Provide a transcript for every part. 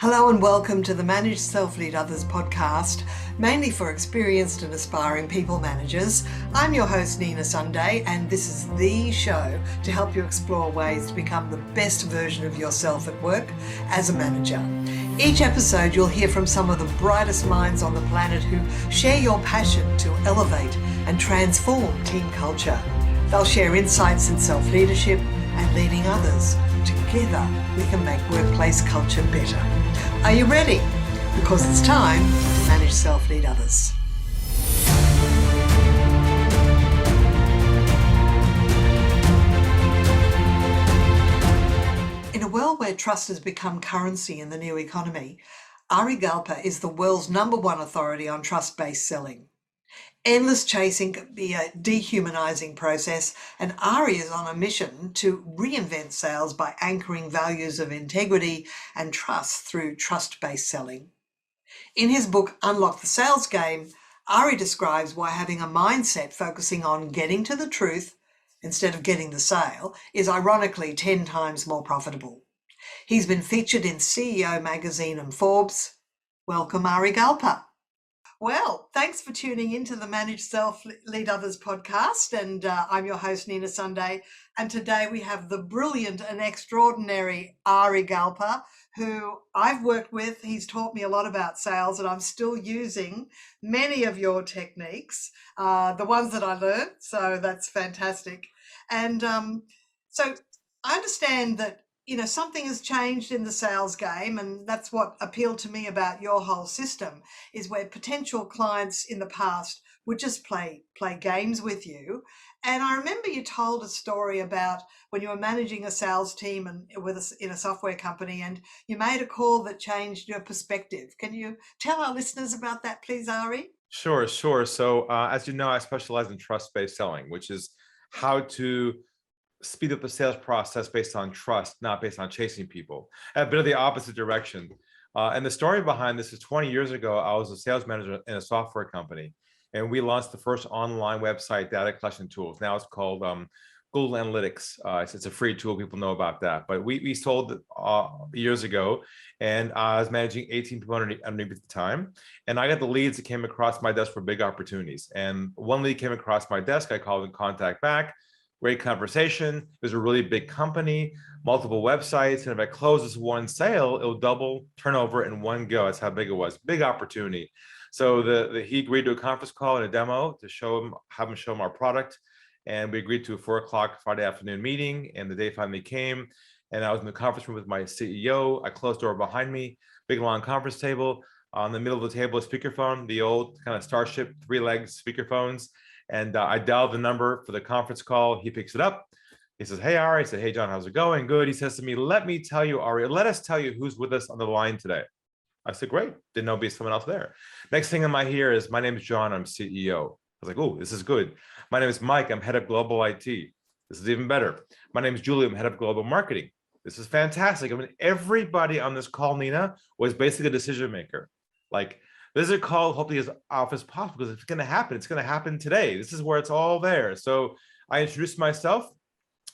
Hello and welcome to the Manage Self-Lead Others podcast, mainly for experienced and aspiring people managers. I'm your host Nina Sunday, and this is the show to help you explore ways to become the best version of yourself at work as a manager. Each episode you'll hear from some of the brightest minds on the planet who share your passion to elevate and transform team culture. They'll share insights in self-leadership and leading others. Together, we can make workplace culture better. Are you ready? Because it's time to manage self-lead others. In a world where trust has become currency in the new economy, Ari Galper is the world's #1 authority on trust-based selling. Endless chasing can be a dehumanizing process, and Ari is on a mission to reinvent sales by anchoring values of integrity and trust through trust-based selling. In his book, Unlock the Sales Game, Ari describes why having a mindset focusing on getting to the truth instead of getting the sale is ironically 10 times more profitable. He's been featured in CEO magazine and Forbes. Welcome, Ari Galper. Well, thanks for tuning into the Manage Self-Lead Others podcast, and I'm your host, Nina Sunday, and today we have the brilliant and extraordinary Ari Galper, who I've worked with. He's taught me a lot about sales, and I'm still using many of your techniques, the ones that I learned, so that's fantastic. And so I understand that something has changed in the sales game, and that's what appealed to me about your whole system, is where potential clients in the past would just play games with you. And I remember you told a story about when you were managing a sales team and in a software company, and you made a call that changed your perspective. Can you tell our listeners about that, please, Ari? Sure. So as you know, I specialize in trust-based selling, which is how to speed up the sales process based on trust, not based on chasing people. A bit of the opposite direction. And the story behind this is 20 years ago, I was a sales manager in a software company, and we launched the first online website data collection tools. Now it's called Google Analytics. It's a free tool. People know about that. But we sold it years ago, and I was managing 18 people underneath at the time. And I got the leads that came across my desk for big opportunities. And one lead came across my desk. I called and contact back. Great conversation. It was a really big company, multiple websites. And if I close this one sale, it'll double turnover in one go. That's how big it was. Big opportunity. So he agreed to a conference call and a demo to have him show him our product. And we agreed to a 4 o'clock Friday afternoon meeting. And the day finally came. And I was in the conference room with my CEO. I closed the door behind me, big long conference table. On the middle of the table, a speakerphone, the old kind of Starship 3-legged speakerphones. And I dialed the number for the conference call. He picks it up. He says, "Hey, Ari." I said, "Hey, John, how's it going?" "Good." He says to me, "Let me tell you, Ari, let us tell you who's with us on the line today." I said, "Great." Didn't know there'd be someone else there. Next thing in my ear is, "My name is John. I'm CEO." I was like, "Oh, this is good." "My name is Mike. I'm head of global IT." This is even better. "My name is Julie. I'm head of global marketing." This is fantastic. I mean, everybody on this call, Nina, was basically a decision maker. Like, this is a call, hopefully as often as possible, because it's going to happen. It's going to happen today. This is where it's all there. So I introduced myself,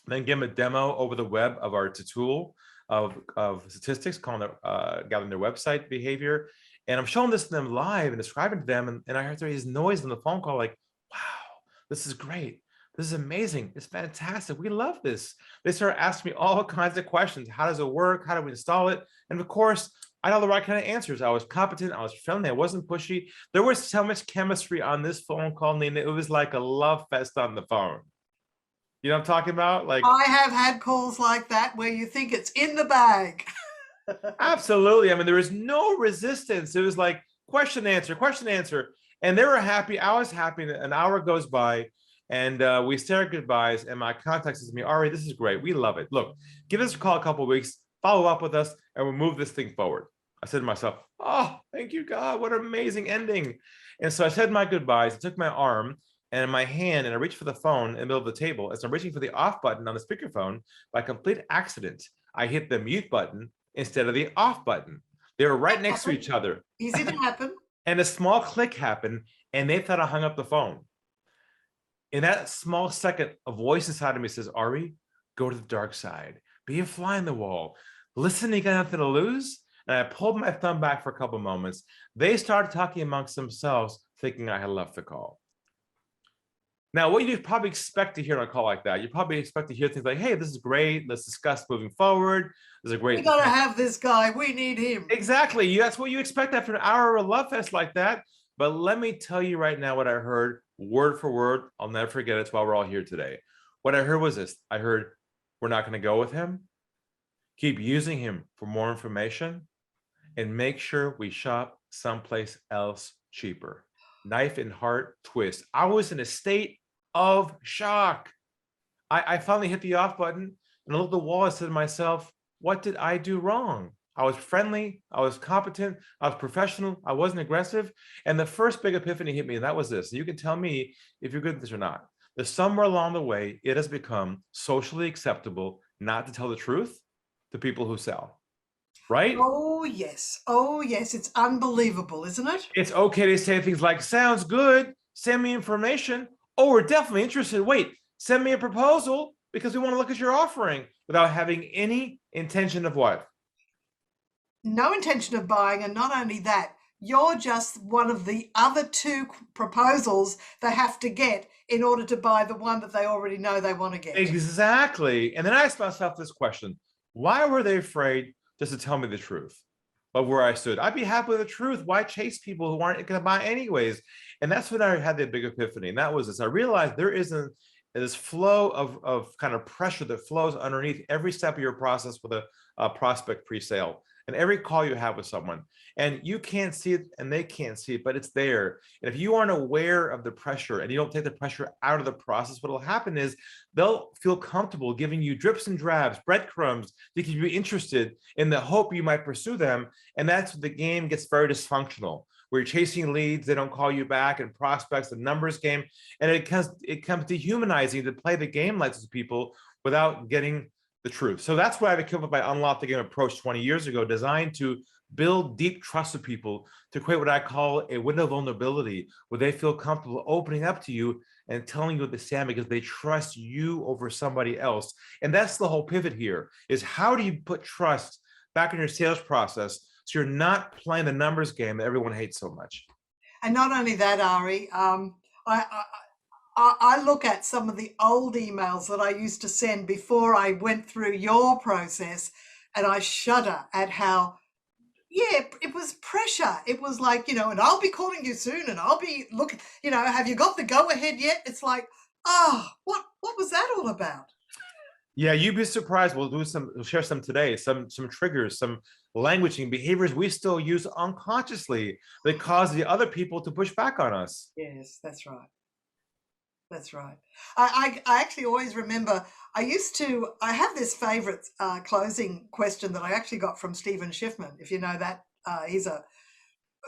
then gave them a demo over the web of our tool of statistics, gathering their website behavior. And I'm showing this to them live and describing to them. And I heard there is noise on the phone call, like, "Wow, this is great. This is amazing. It's fantastic. We love this." They started asking me all kinds of questions. How does it work? How do we install it? And of course, I had all the right kind of answers. I was competent. I was friendly. I wasn't pushy. There was so much chemistry on this phone call, Nina. It was like a love fest on the phone. You know what I'm talking about? Like, I have had calls like that where you think it's in the bag. absolutely. I mean, there was no resistance. It was like question, answer, question, answer. And they were happy. I was happy. An hour goes by, and we say our goodbyes. And my contact says to me, "Ari, this is great. We love it. Look, give us a call a couple of weeks, follow up with us, and we'll move this thing forward." I said to myself, "Oh, thank you, God. What an amazing ending." And so I said my goodbyes. I took my arm and my hand, and I reached for the phone in the middle of the table. As I'm reaching for the off button on the speakerphone, by complete accident, I hit the mute button instead of the off button. They were right next to each other. Easy to happen. And a small click happened, and they thought I hung up the phone. In that small second, a voice inside of me says, "Ari, go to the dark side. Be a fly in the wall. Listen, you got nothing to lose. and I pulled my thumb back for a couple of moments, they started talking amongst themselves, thinking I had left the call. Now, what you probably expect to hear on a call like that, you probably expect to hear things like, hey, this is great. Let's discuss moving forward. This is a great. We got to have this guy. We need him. Exactly. That's what you expect after an hour of a love fest like that. But let me tell you right now what I heard word for word. I'll never forget it. It's why we're all here today. What I heard was this. I heard, we're not going to go with him. Keep using him for more information and make sure we shop someplace else cheaper. Knife and heart twist. I was in a state of shock. I finally hit the off button and I looked at the wall. I said to myself, what did I do wrong? I was friendly. I was competent. I was professional. I wasn't aggressive. And the first big epiphany hit me, and that was this. You can tell me if you're good at this or not. That somewhere along the way, it has become socially acceptable not to tell the truth to people who sell. Right? Oh, yes. Oh, yes. It's unbelievable, isn't it? It's okay to say things like, sounds good. Send me information. Oh, we're definitely interested. Wait, send me a proposal because we want to look at your offering, without having any intention of what? No intention of buying. And not only that, you're just one of the other two proposals they have to get in order to buy the one that they already know they want to get. Exactly. And then I asked myself this question. Why were they afraid just to tell me the truth of where I stood? I'd be happy with the truth. Why chase people who aren't going to buy anyways? And that's when I had the big epiphany. And that was this. I realized there isn't this flow of kind of pressure that flows underneath every step of your process with a prospect pre-sale. And every call you have with someone, and you can't see it and they can't see it, but it's there. And if you aren't aware of the pressure and you don't take the pressure out of the process, what will happen is they'll feel comfortable giving you drips and drabs, breadcrumbs to keep you interested in the hope you might pursue them. And that's when the game gets very dysfunctional, where you're chasing leads, they don't call you back, and prospects, the numbers game. And it comes dehumanizing to play the game like these people without getting the truth. So that's why I came up with my Unlock the Game approach 20 years ago, designed to build deep trust with people, to create what I call a window of vulnerability, where they feel comfortable opening up to you and telling you what they stand because they trust you over somebody else. And that's the whole pivot here, is how do you put trust back in your sales process so you're not playing the numbers game that everyone hates so much? And not only that, Ari, I look at some of the old emails that I used to send before I went through your process, and I shudder at how, yeah, it was pressure. It was like, and I'll be calling you soon, and I'll be looking, have you got the go ahead yet? It's like, what was that all about? Yeah, you'd be surprised. We'll share some today, some triggers, some languaging behaviors we still use unconsciously that cause the other people to push back on us. Yes, that's right. That's right. I actually always remember, I have this favorite closing question that I actually got from Stephen Schiffman. If you know that, he's a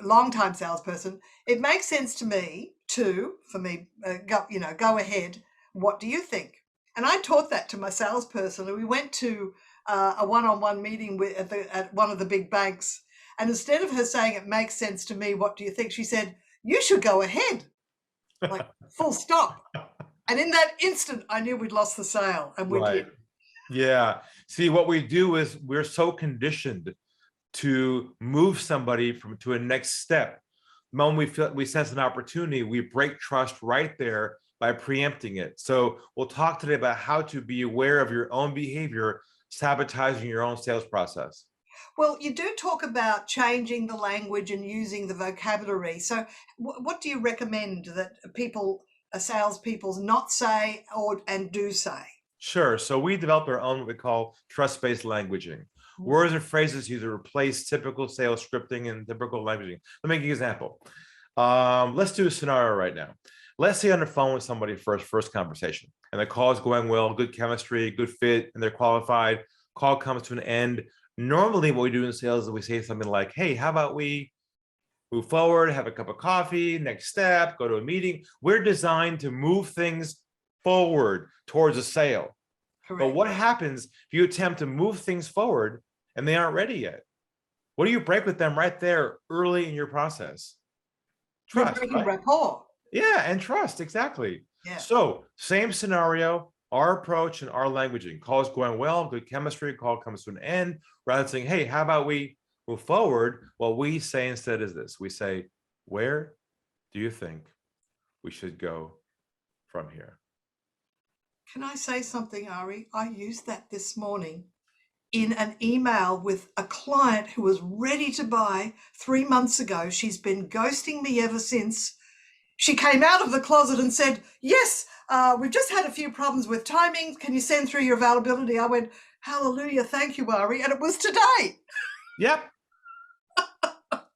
longtime salesperson. It makes sense to me too, for me, go ahead. What do you think? And I taught that to my salesperson, and we went to a one-on-one meeting at one of the big banks. And instead of her saying, it makes sense to me, what do you think? She said, you should go ahead. Like, full stop. And in that instant, I knew we'd lost the sale, and we did. Yeah. See, what we do is we're so conditioned to move somebody to a next step. The moment we sense an opportunity, we break trust right there by preempting it. So we'll talk today about how to be aware of your own behavior, sabotaging your own sales process. Well, you do talk about changing the language and using the vocabulary. So what do you recommend that salespeople not say and do say? Sure. So we developed our own what we call trust-based languaging. Words and phrases used to replace typical sales scripting and typical languaging. Let me give you an example. Let's do a scenario right now. Let's say on the phone with somebody first conversation, and the call is going well, good chemistry, good fit, and they're qualified. Call comes to an end. Normally what we do in sales is we say something like, hey, how about we move forward, have a cup of coffee, next step, go to a meeting. We're designed to move things forward towards a sale. Correct. But what happens if you attempt to move things forward and they aren't ready yet? What do you break with them right there early in your process? Trust. You're breaking rapport. Yeah, and trust, exactly. Yeah. So same scenario, our approach and our languaging. Call is going well, good chemistry, call comes to an end. Rather than saying, hey, how about we move forward, what we say instead is this. We say, where do you think we should go from here? Can I say something, Ari? I used that this morning in an email with a client who was ready to buy 3 months ago. She's been ghosting me ever since. She came out of the closet and said, yes, we've just had a few problems with timing. Can you send through your availability? I went, hallelujah, thank you, Ari. And it was today. Yep.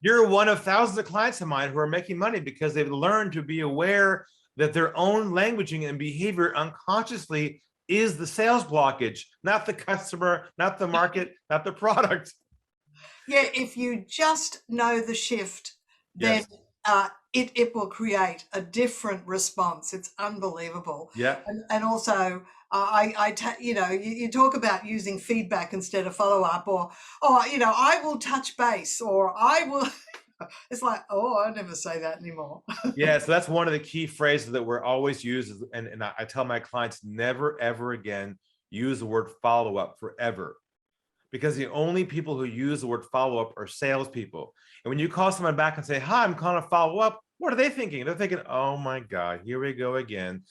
You're one of thousands of clients of mine who are making money because they've learned to be aware that their own languaging and behavior unconsciously is the sales blockage, not the customer, not the market, not the product. Yeah, if you just know the shift, then Yes. it will create a different response. It's unbelievable. Yeah. And also, you talk about using feedback instead of follow up, or I will touch base, or I will. It's like, oh, I never say that anymore. Yeah, so that's one of the key phrases that we're always used, and I tell my clients never ever again use the word follow up forever, because the only people who use the word follow up are salespeople. And when you call someone back and say, "Hi, I'm calling to follow up," what are they thinking? They're thinking, "Oh my God, here we go again.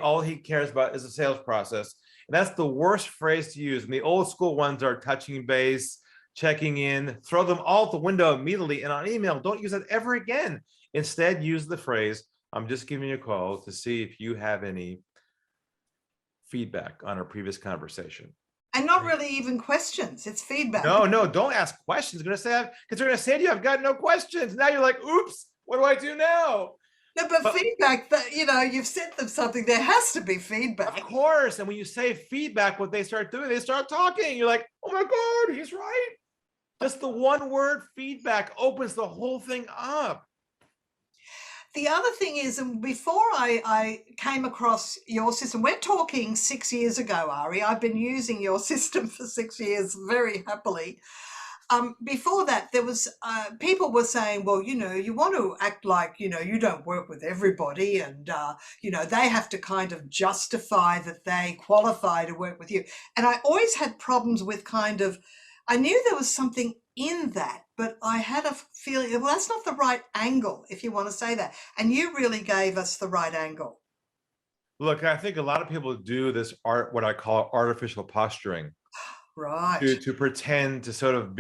All he cares about is the sales process." And that's the worst phrase to use. And the old school ones are touching base, checking in, throw them all out the window immediately. And on email, don't use that ever again. Instead, use the phrase, "I'm just giving you a call to see if you have any feedback on our previous conversation." And not really even questions. It's feedback. No, don't ask questions. They're going to say, because they're going to say to you, "I've got no questions." Now you're like, "Oops, what do I do now?" No, but But feedback, that you've sent them something. There has to be feedback. of course. And when you say feedback, what they start doing, they start talking. You're like, "Oh my God, he's right." Just the one word feedback opens the whole thing up. The other thing is, and before I came across your system, we're talking 6 years ago, Ari. I've been using your system for 6 years very happily. Before that, there was people were saying, well, you want to act like, you don't work with everybody, and, they have to kind of justify that they qualify to work with you. And I always had problems with I knew there was something in that, but I had a feeling, well, that's not the right angle, if you want to say that. And you really gave us the right angle. Look, I think a lot of people do this art, what I call artificial posturing, Right. to pretend to sort of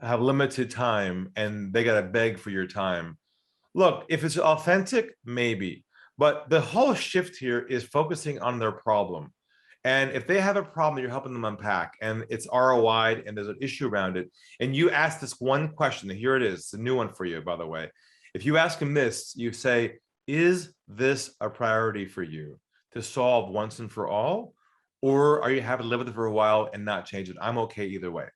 have limited time, and they got to beg for your time. Look, if it's authentic, maybe, but the whole shift here is focusing on their problem. And if they have a problem, you're helping them unpack, and it's ROI, and there's an issue around it, and you ask this one question, and here it is, it's a new one for you, by the way. If you ask them this, you say, "Is this a priority for you to solve once and for all? Or are you happy to live with it for a while and not change it? I'm okay either way."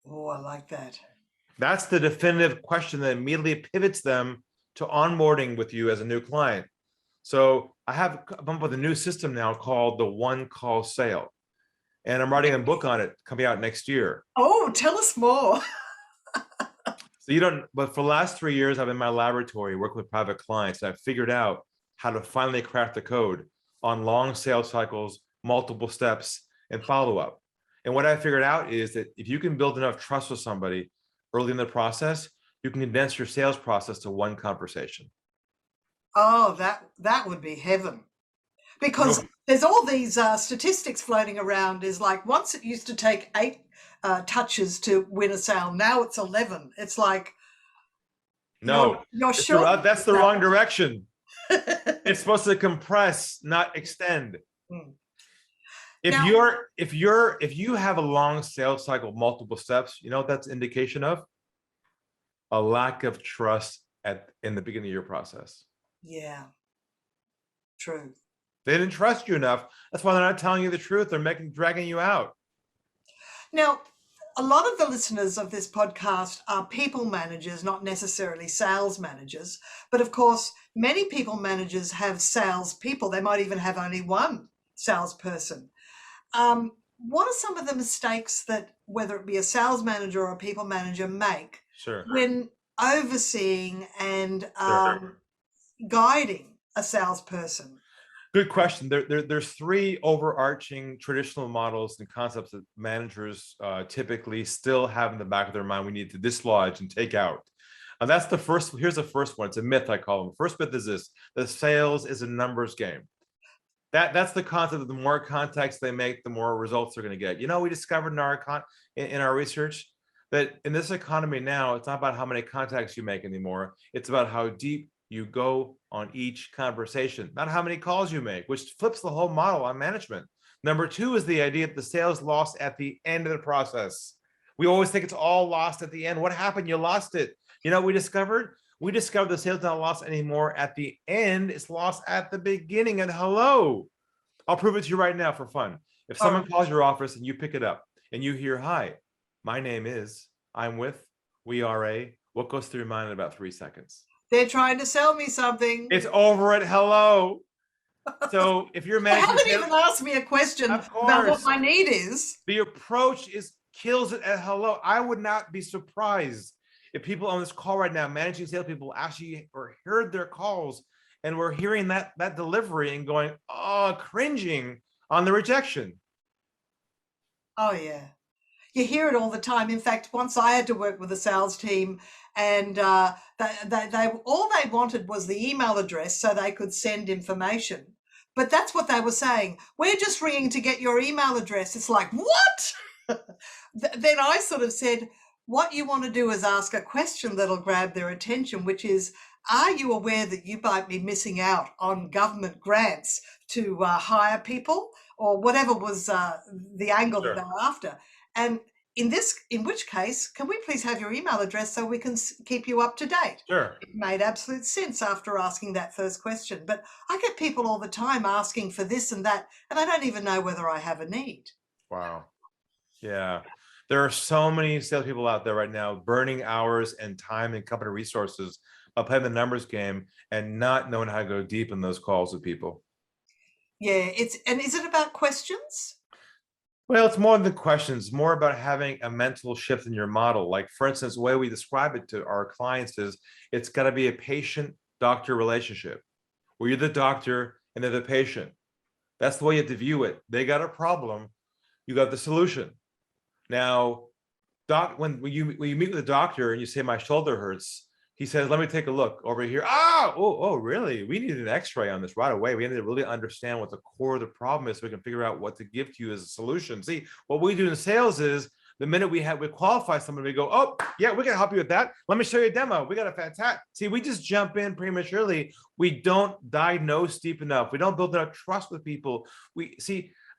Oh, I like that. That's the definitive question that immediately pivots them to onboarding with you as a new client. So I have come up with a new system now called the one call sale. And I'm writing a book on it coming out next year. Oh, tell us more. So but for the last 3 years, I've been in my laboratory working with private clients. I've figured out how to finally crack the code on long sales cycles, multiple steps, and follow-up. And what I figured out is that if you can build enough trust with somebody early in the process, you can condense your sales process to one conversation. Oh, that would be heaven. Because there's all these statistics floating around. Is like, once it used to take 8 touches to win a sale, now it's 11. It's like, No, you're sure that's the wrong direction. It's supposed to compress, not extend. Mm. If Now, you have a long sales cycle, multiple steps, you know what that's indication of? A lack of trust in the beginning of your process. yeah, true. They didn't trust you enough. That's why they're not telling you the truth. They're dragging you out. Now, a lot of the listeners of this podcast are people managers, not necessarily sales managers. But of course, many people managers have sales people. They might even have only one salesperson. What are some of the mistakes that, whether it be a sales manager or a people manager, make Sure. when overseeing and Sure. guiding a salesperson? Good question. There's three overarching traditional models and concepts that managers typically still have in the back of their mind we need to dislodge and take out. And that's the first. Here's the first one. It's a myth, I call them. The first myth is this: the sales is a numbers game. That's the concept that the more contacts they make, the more results they're going to get. You know, we discovered in our research that in this economy now, it's not about how many contacts you make anymore. It's about how deep you go on each conversation, not how many calls you make, which flips the whole model on management. Number two is the idea that the sales lost at the end of the process. We always think it's all lost at the end. What happened? You lost it. You know what we discovered? We discovered the sales not lost anymore at the end. It's lost at the beginning. And hello, I'll prove it to you right now for fun. If someone calls your office and you pick it up and you hear, "Hi, my name is, I'm with, we are a," what goes through your mind in about 3 seconds? They're trying to sell me something. It's over at hello. So if you're They managing, haven't even asked me a question about what my need is. The approach kills it at hello. I would not be surprised if people on this call right now, managing salespeople, actually or heard their calls and we're hearing that delivery and going, oh, cringing on the rejection. Oh yeah, you hear it all the time. In fact, once I had to work with a sales team, and they all they wanted was the email address so they could send information. But that's what they were saying. We're just ringing to get your email address. It's like, what? Then I sort of said, what you want to do is ask a question that'll grab their attention, which is, are you aware that you might be missing out on government grants to hire people, or whatever was the angle that they were after? And in which case, can we please have your email address so we can keep you up to date? Sure. It made absolute sense after asking that first question. But I get people all the time asking for this and that, and I don't even know whether I have a need. Wow. Yeah. There are so many salespeople out there right now burning hours and time and company resources by playing the numbers game and not knowing how to go deep in those calls with people. Yeah, is it about questions? Well, it's more than questions, more about having a mental shift in your model. Like, for instance, the way we describe it to our clients is it's got to be a patient-doctor relationship where you're the doctor and they're the patient. That's the way you have to view it. They got a problem, you got the solution. Now, when you meet with the doctor and you say, my shoulder hurts, he says, let me take a look over here. Oh, really? We need an x-ray on this right away. We need to really understand what the core of the problem is so we can figure out what to give to you as a solution. See, what we do in sales is the minute we qualify someone, we go, oh, yeah, we can help you with that. Let me show you a demo. We got a fantastic. See, we just jump in prematurely. We don't diagnose deep enough. We don't build enough trust with people.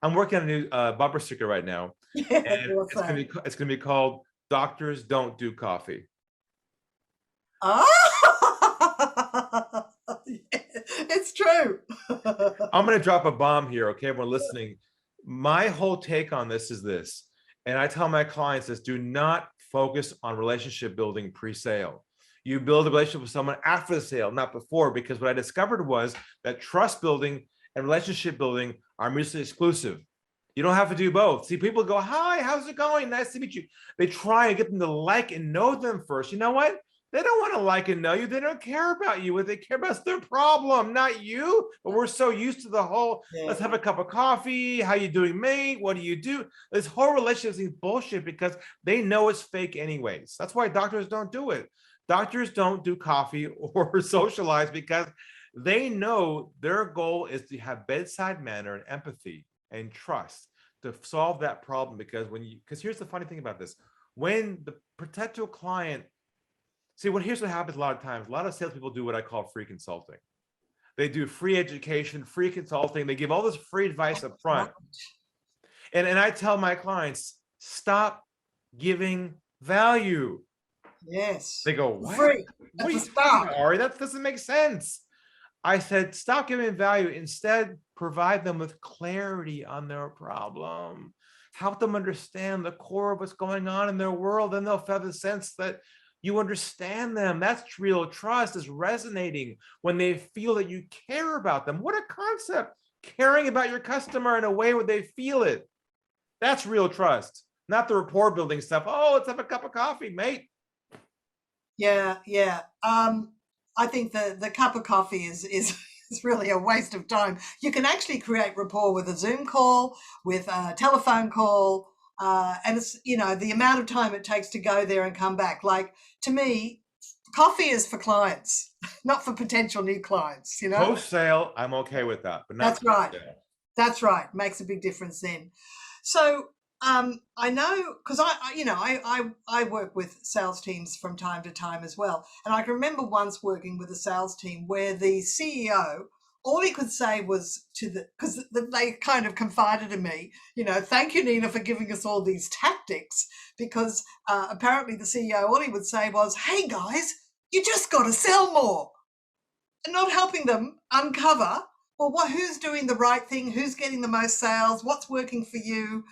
I'm working on a new bumper sticker right now. Yeah, and it's gonna be called "Doctors Don't Do Coffee." Oh, it's true. I'm going to drop a bomb here. Okay, everyone listening. My whole take on this is this, and I tell my clients this: do not focus on relationship building pre-sale. You build a relationship with someone after the sale, not before, because what I discovered was that trust building and relationship building are mutually exclusive. You don't have to do both. See, people go, hi, how's it going? Nice to meet you. They try and get them to like and know them first. You know what? They don't want to like and know you. They don't care about you. What they care about is their problem, not you. But we're so used to the whole, let's have a cup of coffee. How you doing, mate? What do you do? This whole relationship is bullshit because they know it's fake anyways. That's why doctors don't do it. Doctors don't do coffee or socialize because they know their goal is to have bedside manner and empathy and trust to solve that problem. Because here's the funny thing about this: when the potential client, here's what happens a lot of times. A lot of salespeople do what I call free consulting. They do free education, free consulting. They give all this free advice up front. And I tell my clients, stop giving value. Yes. They go, what? Free. What are you talking about, Ari? That doesn't make sense. I said, stop giving value. Instead, provide them with clarity on their problem. Help them understand the core of what's going on in their world, and they'll have the sense that you understand them. That's real trust, is resonating when they feel that you care about them. What a concept, caring about your customer in a way where they feel it. That's real trust, not the rapport building stuff. Oh, let's have a cup of coffee, mate. Yeah. I think the cup of coffee is It's really a waste of time. You can actually create rapport with a Zoom call, with a telephone call, and it's, you know, the amount of time it takes to go there and come back. Like, to me, coffee is for clients, not for potential new clients, you know? Post sale, I'm okay with that, but not That's right. pre-sale. That's right. Makes a big difference then. So I know, because I work with sales teams from time to time as well, and I can remember once working with a sales team where the CEO, all he could say was because they kind of confided in me, you know, thank you, Nina, for giving us all these tactics, because apparently the CEO, all he would say was, hey guys, you just got to sell more, and not helping them uncover, well, who's doing the right thing, who's getting the most sales, what's working for you,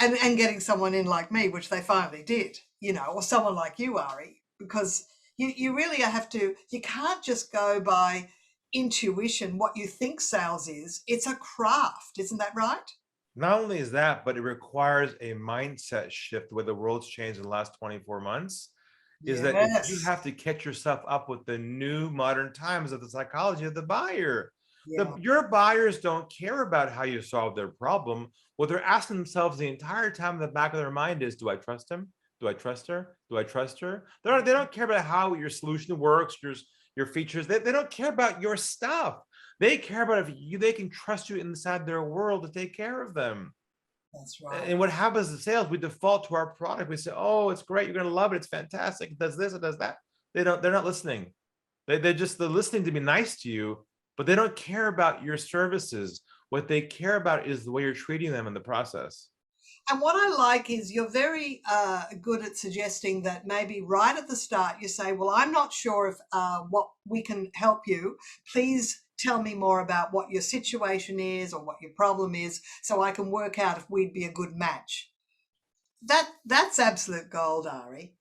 and getting someone in like me, which they finally did, you know, or someone like you, Ari, because you really have to, you can't just go by intuition, what you think sales is. It's a craft, isn't that right? Not only is that, but it requires a mindset shift where the world's changed in the last 24 months. Is that if you Yes. have to catch yourself up with the new modern times of the psychology of the buyer. Yeah. Your buyers don't care about how you solve their problem. What they're asking themselves the entire time in the back of their mind is, do I trust him? Do I trust her? Do I trust her? They don't care about how your solution works, your features. They don't care about your stuff. They care about if they can trust you inside their world to take care of them. That's right. And what happens in sales, we default to our product. We say, oh, it's great, you're going to love it, it's fantastic, it does this, it does that. They're not listening. They're listening to be nice to you, but they don't care about your services. What they care about is the way you're treating them in the process. And what I like is you're very good at suggesting that maybe right at the start you say, well, I'm not sure if what we can help you. Please tell me more about what your situation is or what your problem is, so I can work out if we'd be a good match. That's absolute gold, Ari.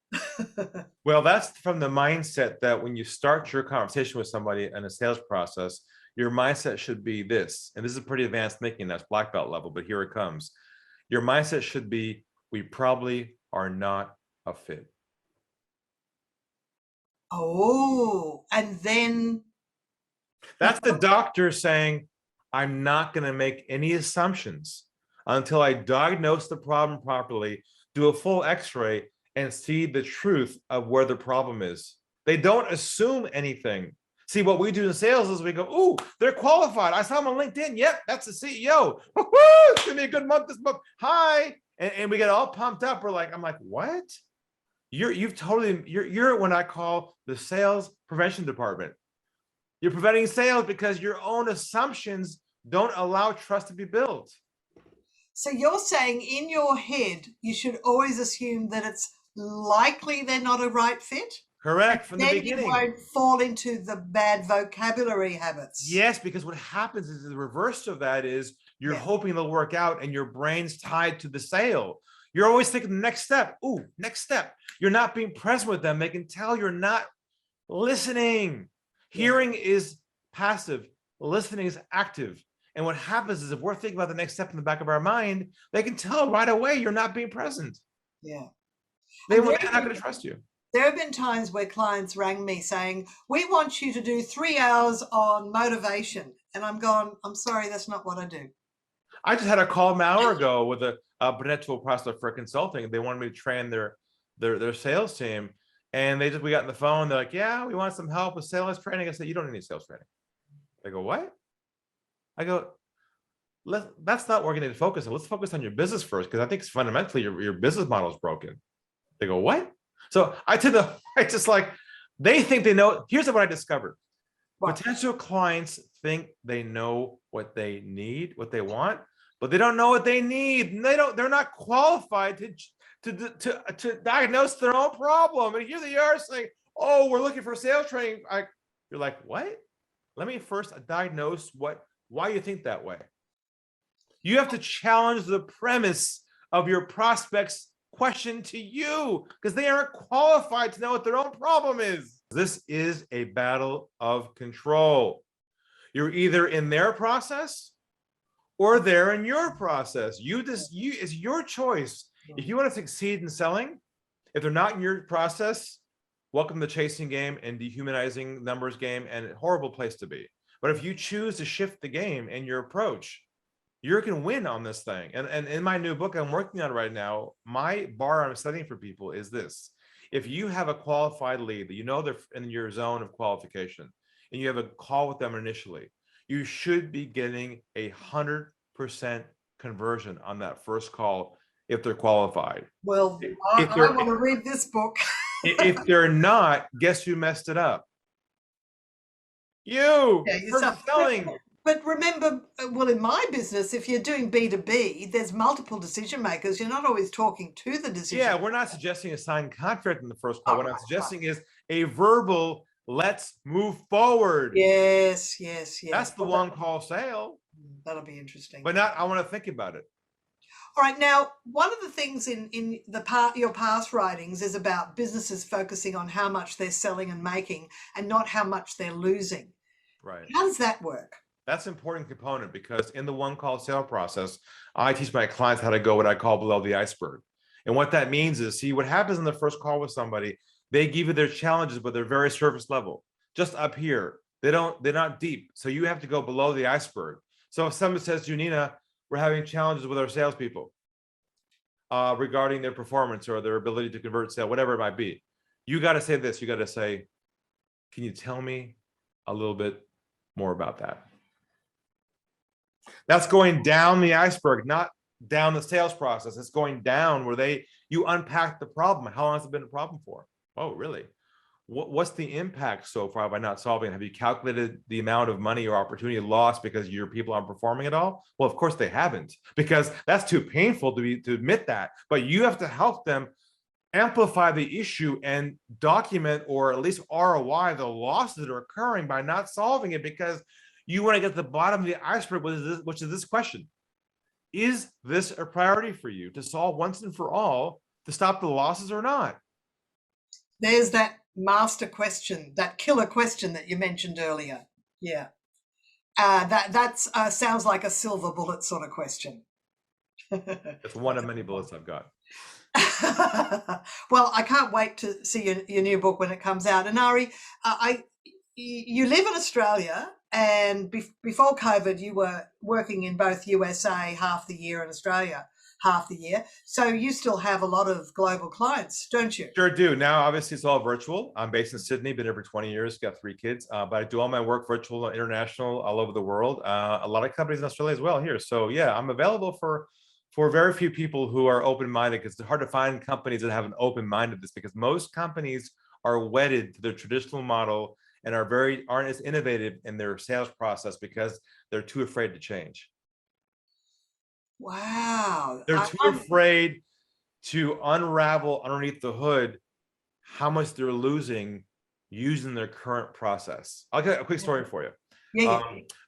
Well, that's from the mindset that when you start your conversation with somebody in a sales process, your mindset should be this, and this is pretty advanced thinking, that's black belt level, but here it comes. Your mindset should be, we probably are not a fit. Oh, and then That's the doctor saying, I'm not going to make any assumptions until I diagnose the problem properly, do a full x-ray, and see the truth of where the problem is. They don't assume anything. See, what we do in sales is we go, ooh, they're qualified. I saw them on LinkedIn. Yep, that's the CEO. Woo-hoo, it's going to be a good month this month. Hi. And we get all pumped up. I'm like, what? You're what I call the sales prevention department. You're preventing sales because your own assumptions don't allow trust to be built. so you're saying in your head you should always assume that it's likely they're not a right fit? Correct, from the Then beginning. you won't fall into the bad vocabulary habits. Yes, because what happens is the reverse of that is you're hoping they'll work out and your brain's tied to the sale. You're always thinking the next step. Ooh, next step. You're not being present with them. They can tell you're not listening. Hearing is passive. Listening is active. And what happens is if we're thinking about the next step in the back of our mind, they can tell right away you're not being present. Yeah. They're not going to trust you. There have been times where clients rang me saying, we want you to do 3 hours on motivation. And I'm going, I'm sorry, that's not what I do. I just had a call an hour ago with a potential prospect for consulting. They wanted me to train their sales team. And we got on the phone. They're like, yeah, we want some help with sales training. I said, you don't need any sales training. They go, what? I go, that's not where we're going to focus on. Let's focus on your business first, because I think fundamentally your business model is broken. They go, what? So they think they know. Here's what I discovered. Wow. Potential clients think they know what they need, what they want, but they don't know what they need. And they're not qualified to diagnose their own problem. And here they are saying, oh, we're looking for sales training. You're like, what? Let me first diagnose why you think that way. You have to challenge the premise of your prospect's question to you, because they aren't qualified to know what their own problem is. This is a battle of control. You're either in their process or they're in your process. It's your choice. If you want to succeed in selling, if they're not in your process, welcome to the chasing game and dehumanizing numbers game, and a horrible place to be. But if you choose to shift the game and your approach, you can win on this thing. And in my new book I'm working on right now, my bar I'm setting for people is this. If you have a qualified lead that you know they're in your zone of qualification and you have a call with them initially, you should be getting 100% conversion on that first call if they're qualified. Well, If I want to read this book. if they're not, guess who messed it up? You. Yeah, Perfect selling. But remember, well, in my business, if you're doing B2B, there's multiple decision makers. You're not always talking to the decision. Yeah, we're not suggesting a signed contract in the first call. Oh, What I'm suggesting is a verbal, let's move forward. Yes. That's the one call sale. That'll be interesting. But not, I want to think about it. All right. Now, one of the things in your past writings is about businesses focusing on how much they're selling and making and not how much they're losing. Right. How does that work? That's an important component because in the one call sale process, I teach my clients how to go what I call below the iceberg. And what that means is, see, what happens in the first call with somebody, they give you their challenges, but they're very surface level, just up here. They're not deep. So you have to go below the iceberg. So if somebody says to you, Nina, we're having challenges with our salespeople regarding their performance or their ability to convert sale, whatever it might be, you got to say this. You got to say, can you tell me a little bit more about that? That's going down the iceberg, not down the sales process. It's going down where you unpack the problem. How long has it been a problem for? Oh, really? What's the impact so far by not solving it? Have you calculated the amount of money or opportunity lost because your people aren't performing at all? Well, of course they haven't, because that's too painful to admit that. But you have to help them amplify the issue and document, or at least ROI, the losses that are occurring by not solving it, because you want to get to the bottom of the iceberg, which is this question. Is this a priority for you to solve once and for all to stop the losses or not? There's that master question, that killer question that you mentioned earlier. Yeah. That sounds like a silver bullet sort of question. It's one of many bullets I've got. Well, I can't wait to see your new book when it comes out. And Ari, you live in Australia, and before COVID, you were working in both USA half the year and Australia half the year. So you still have a lot of global clients, don't you? Sure do. Now, obviously, it's all virtual. I'm based in Sydney, been here for 20 years, got 3 kids, but I do all my work virtual, international, all over the world. A lot of companies in Australia as well here. So yeah, I'm available for very few people who are open-minded, because it's hard to find companies that have an open-mindedness, because most companies are wedded to their traditional model and aren't as innovative in their sales process because they're too afraid to change. Wow. They're too afraid to unravel underneath the hood how much they're losing using their current process. I'll get a quick story for you. Yeah.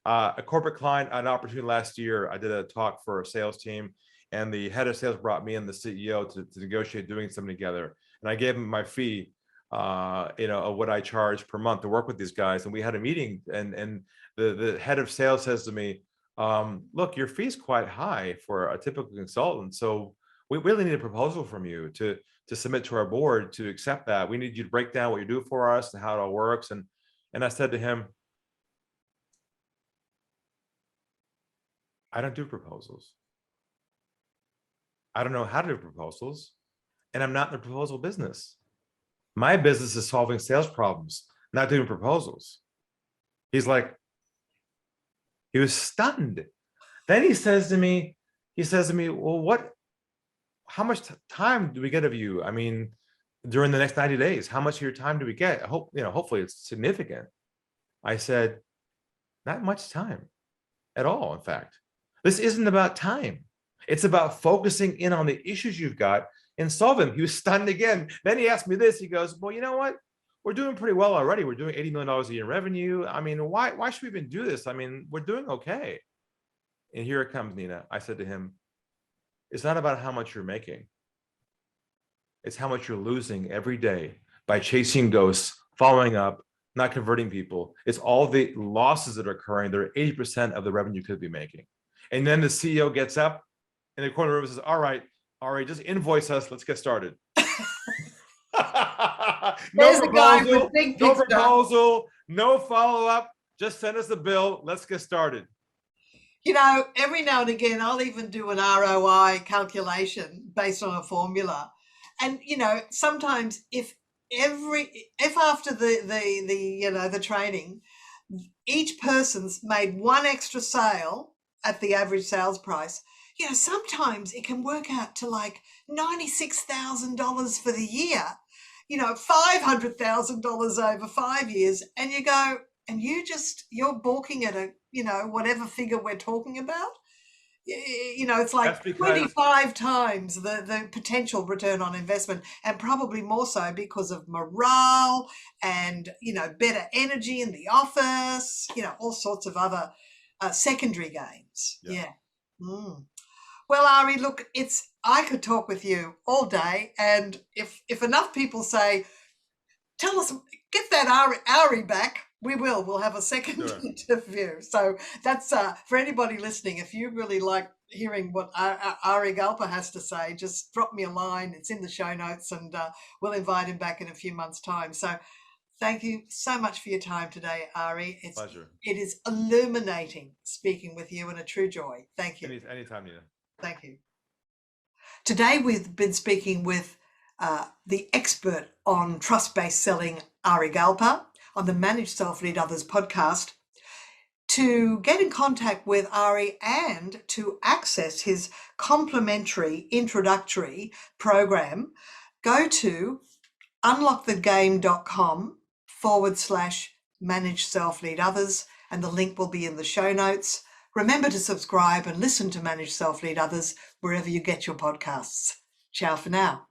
A corporate client, an opportunity last year, I did a talk for a sales team, and the head of sales brought me and the CEO to negotiate doing something together. And I gave him my fee, of what I charge per month to work with these guys. And we had a meeting, and the head of sales says to me, look, your fee's quite high for a typical consultant. So we really need a proposal from you to submit to our board to accept that. We need you to break down what you do for us and how it all works. And I said to him, I don't do proposals. I don't know how to do proposals, and I'm not in the proposal business. My business is solving sales problems, not doing proposals. He was stunned. Then he says to me, well, how much time do we get of you? I mean, during the next 90 days, how much of your time do we get? I hope, hopefully it's significant. I said, not much time at all. In fact, this isn't about time. It's about focusing in on the issues you've got and solve them. He was stunned again. Then he asked me this. He goes, well, you know what? We're doing pretty well already. We're doing $80 million a year in revenue. I mean, why should we even do this? I mean, we're doing okay. And here it comes, Nina. I said to him, it's not about how much you're making. It's how much you're losing every day by chasing ghosts, following up, not converting people. It's all the losses that are occurring. They're 80% of the revenue you could be making. And then the CEO gets up in the corner of the room and says, all right, just invoice us. Let's get started. No proposal, no follow-up, Just send us a bill. Let's get started. You know, every now and again, I'll even do an ROI calculation based on a formula. And, you know, sometimes if after the training, each person's made one extra sale at the average sales price, you know, sometimes it can work out to like $96,000 for the year, you know, $500,000 over 5 years. And you go, and you're balking at whatever figure we're talking about. You know, it's like 25 times the potential return on investment, and probably more so because of morale and, you know, better energy in the office, you know, all sorts of other secondary gains. Yeah. Well, Ari, look, I could talk with you all day, and if enough people say, tell us, get that Ari back, we will. We'll have a second interview. So that's for anybody listening. If you really like hearing what Ari Galper has to say, just drop me a line. It's in the show notes, and we'll invite him back in a few months' time. So thank you so much for your time today, Ari. It's pleasure. It is illuminating speaking with you, and a true joy. Thank you. Anytime, Nina. Thank you. Today we've been speaking with the expert on trust-based selling, Ari Galper, on the Manage Self Lead Others podcast. To get in contact with Ari and to access his complimentary introductory program, go to unlockthegame.com/Manage Self Lead Others, and the link will be in the show notes. Remember to subscribe and listen to Manage Self Lead Others wherever you get your podcasts. Ciao for now.